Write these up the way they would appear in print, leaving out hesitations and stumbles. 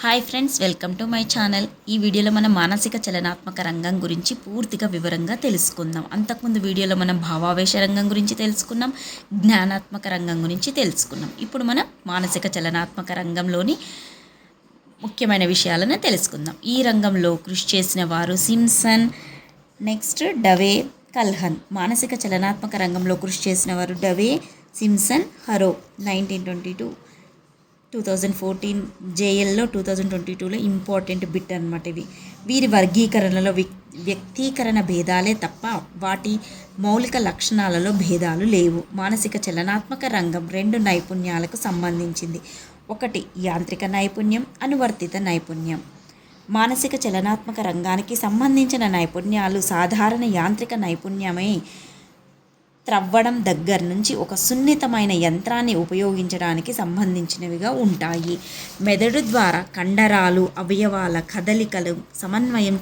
Hi friends, welcome to my channel. ఈ వీడియోలో మనం మానసిక చలనాత్మక రంగం గురించి పూర్తిగా వివరంగా తెలుసుకుందాం. అంతకుముందు వీడియోలో మనం భావావేశ రంగం గురించి తెలుసుకున్నాం, జ్ఞానాత్మక రంగం గురించి తెలుసుకున్నాం. ఇప్పుడు మనం మానసిక చలనాత్మక రంగంలోని ముఖ్యమైన విషయాలను తెలుసుకుందాం. ఈ రంగంలో కృషి చేసిన వారు సింప్సన్, నెక్స్ట్ డవే, కల్హన్. మానసిక చలనాత్మక రంగంలో కృషి చేసిన వారు డవే, సింప్సన్, హరో. 1922 2014 జేఎల్లో 2022లో ఇంపార్టెంట్ బిట్ అనమాట ఇవి. వీరి వర్గీకరణలో వ్యక్తీకరణ భేదాలే తప్ప వాటి మౌలిక లక్షణాలలో భేదాలు లేవు. మానసిక చలనాత్మక రంగం రెండు నైపుణ్యాలకు సంబంధించింది. ఒకటి యాంత్రిక నైపుణ్యం, అనువర్తిత నైపుణ్యం. మానసిక చలనాత్మక రంగానికి సంబంధించిన నైపుణ్యాలు సాధారణ యాంత్రిక నైపుణ్యమే. త్రవ్వడం దగ్గర నుంచి ఒక సున్నితమైన యంత్రాన్ని ఉపయోగించడానికి సంబంధించినవిగా ఉంటాయి. మెదడు ద్వారా కండరాలు, అవయవాల కదలికలు సమన్వయం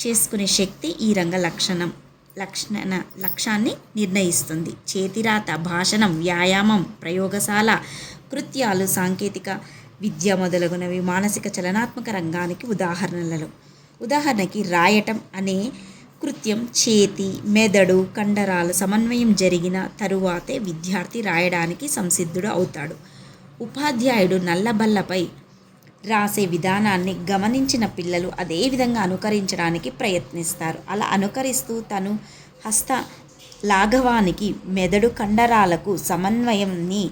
చేసుకునే శక్తి ఈ రంగ లక్ష్యాన్ని నిర్ణయిస్తుంది. చేతిరాత, భాషణం, వ్యాయామం, ప్రయోగశాల కృత్యాలు, సాంకేతిక విద్య మొదలగునవి మానసిక చలనాత్మక రంగానికి ఉదాహరణకి రాయటం అనే కృత్యం చేతి, మెదడు, కండరాల సమన్వయం జరిగిన తరువాతే విద్యార్థి రాయడానికి సంసిద్ధుడు అవుతాడు. ఉపాధ్యాయుడు నల్లబల్లపై రాసే విధానాన్ని గమనించిన పిల్లలు అదే విధంగా అనుకరించడానికి ప్రయత్నిస్తారు. అలా అనుకరిస్తూ తను హస్త లాఘవానికి, మెదడు కండరాలకు సమన్వయంని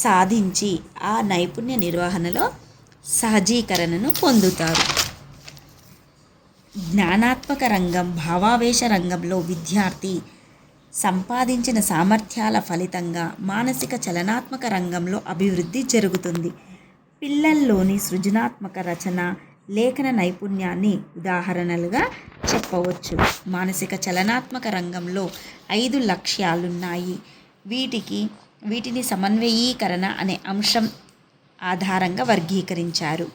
సాధించి ఆ నైపుణ్య నిర్వహణలో సహజీకరణను పొందుతారు. జ్ఞానాత్మక రంగం, భావావేశ రంగంలో విద్యార్థి సంపాదించిన సామర్థ్యాల ఫలితంగా మానసిక చలనాత్మక రంగంలో అభివృద్ధి జరుగుతుంది. పిల్లల్లోని సృజనాత్మక రచన, లేఖన నైపుణ్యాన్ని ఉదాహరణలుగా చెప్పవచ్చు. మానసిక చలనాత్మక రంగంలో 5 లక్ష్యాలున్నాయి. వీటిని సమన్వయీకరణ అనే అంశం ఆధారంగా వర్గీకరించారు.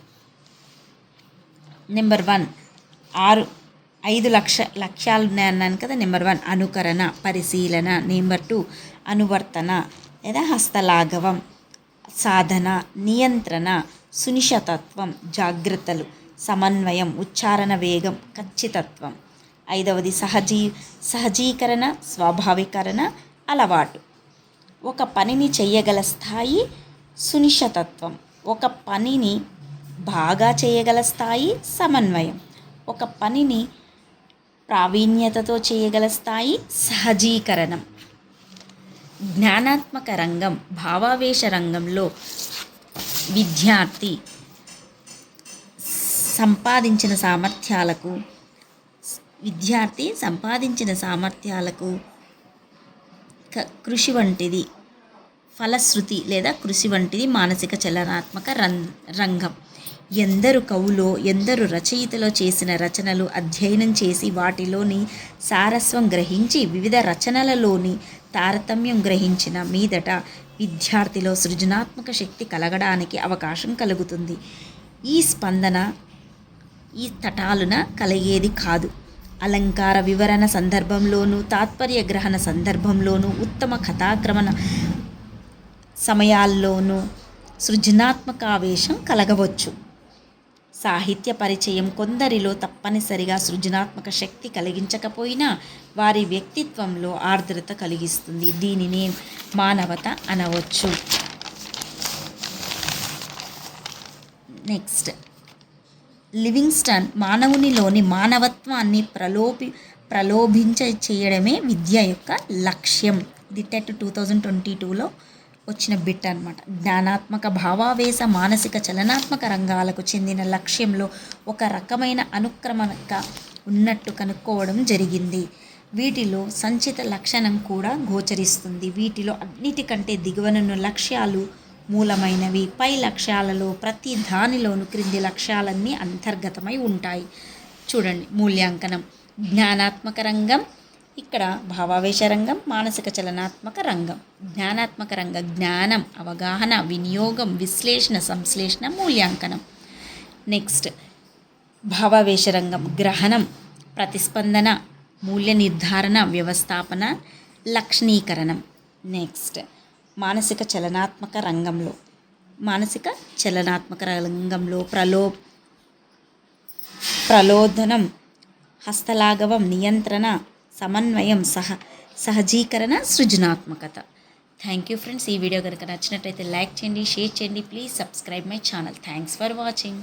నెంబర్ 1 5 లక్ష్యాలు ఉన్నాయన్నాను కదా. నెంబర్ 1 అనుకరణ, పరిశీలన. నెంబర్ 2 అనువర్తన లేదా హస్తలాఘవం, సాధన, నియంత్రణ, సునిశ్చితత్వం, జాగ్రత్తలు, సమన్వయం, ఉచ్చారణ వేగం, ఖచ్చితత్వం. 5వది సహజీకరణ, స్వాభావికరణ, అలవాటు. ఒక పనిని చేయగల స్థాయి సునిశ్చితత్వం, ఒక పనిని బాగా చేయగల స్థాయి సమన్వయం, ఒక పనిని ప్రావీణ్యతతో చేయగల స్థాయి సహజీకరణం. జ్ఞానాత్మక రంగం, భావావేశ రంగంలో విద్యార్థి సంపాదించిన సామర్థ్యాలకు కృషి వంటిది ఫలశ్రుతి లేదా కృషి వంటిది మానసిక చలనాత్మక రంగం. ఎందరు కవులో, ఎందరు రచయితలో చేసిన రచనలు అధ్యయనం చేసి వాటిలోని సారస్వం గ్రహించి వివిధ రచనలలోని తారతమ్యం గ్రహించిన మీదట విద్యార్థిలో సృజనాత్మక శక్తి కలగడానికి అవకాశం కలుగుతుంది. ఈ స్పందన ఈ తటాలున కలిగేది కాదు. అలంకార వివరణ సందర్భంలోనూ, తాత్పర్య గ్రహణ సందర్భంలోనూ, ఉత్తమ కథాక్రమణ సమయాల్లోనూ సృజనాత్మకావేశం కలగవచ్చు. సాహిత్య పరిచయం కొందరిలో తప్పనిసరిగా సృజనాత్మక శక్తి కలిగించకపోయినా వారి వ్యక్తిత్వంలో ఆర్ద్రత కలిగిస్తుంది. దీనినే మానవత అనవచ్చు. నెక్స్ట్, లివింగ్స్టన్ మానవునిలోని మానవత్వాన్ని ప్రలోభించ చేయడమే విద్య యొక్క లక్ష్యం. ఇది టెట్ 2022లో వచ్చిన బిట్ అనమాట. జ్ఞానాత్మక, భావావేశ, మానసిక చలనాత్మక రంగాలకు చెందిన లక్ష్యంలో ఒక రకమైన అనుక్రమణ ఉన్నట్టు కనుక్కోవడం జరిగింది. వీటిలో సంచిత లక్షణం కూడా గోచరిస్తుంది. వీటిలో అన్నిటికంటే దిగువనున్న లక్ష్యాలు మూలమైనవి. పై లక్ష్యాలలో ప్రతి దానిలోనూ క్రింది లక్ష్యాలన్నీ అంతర్గతమై ఉంటాయి. చూడండి, మూల్యాంకనం, జ్ఞానాత్మక రంగం, ఇక్కడ భావావేశ రంగం, మానసిక చలనాత్మక రంగం. జ్ఞానాత్మక రంగం జ్ఞానం, అవగాహన, వినియోగం, విశ్లేషణ, సంశ్లేషణ, మూల్యాంకనం. నెక్స్ట్, భావావేశ రంగం గ్రహణం, ప్రతిస్పందన, మూల్య నిర్ధారణ, వ్యవస్థాపన, లక్షణీకరణం. నెక్స్ట్, మానసిక చలనాత్మక రంగంలో మానసిక చలనాత్మక రంగంలో ప్రలోదనం, హస్తలాఘవం, నియంత్రణ, సమన్వయం, సహజీకరణ, సృజనాత్మకత. Thank you friends. ఈ వీడియో కనుక నచ్చినట్టయితే లైక్ చేయండి, షేర్ చేయండి. Please subscribe my channel. Thanks for watching.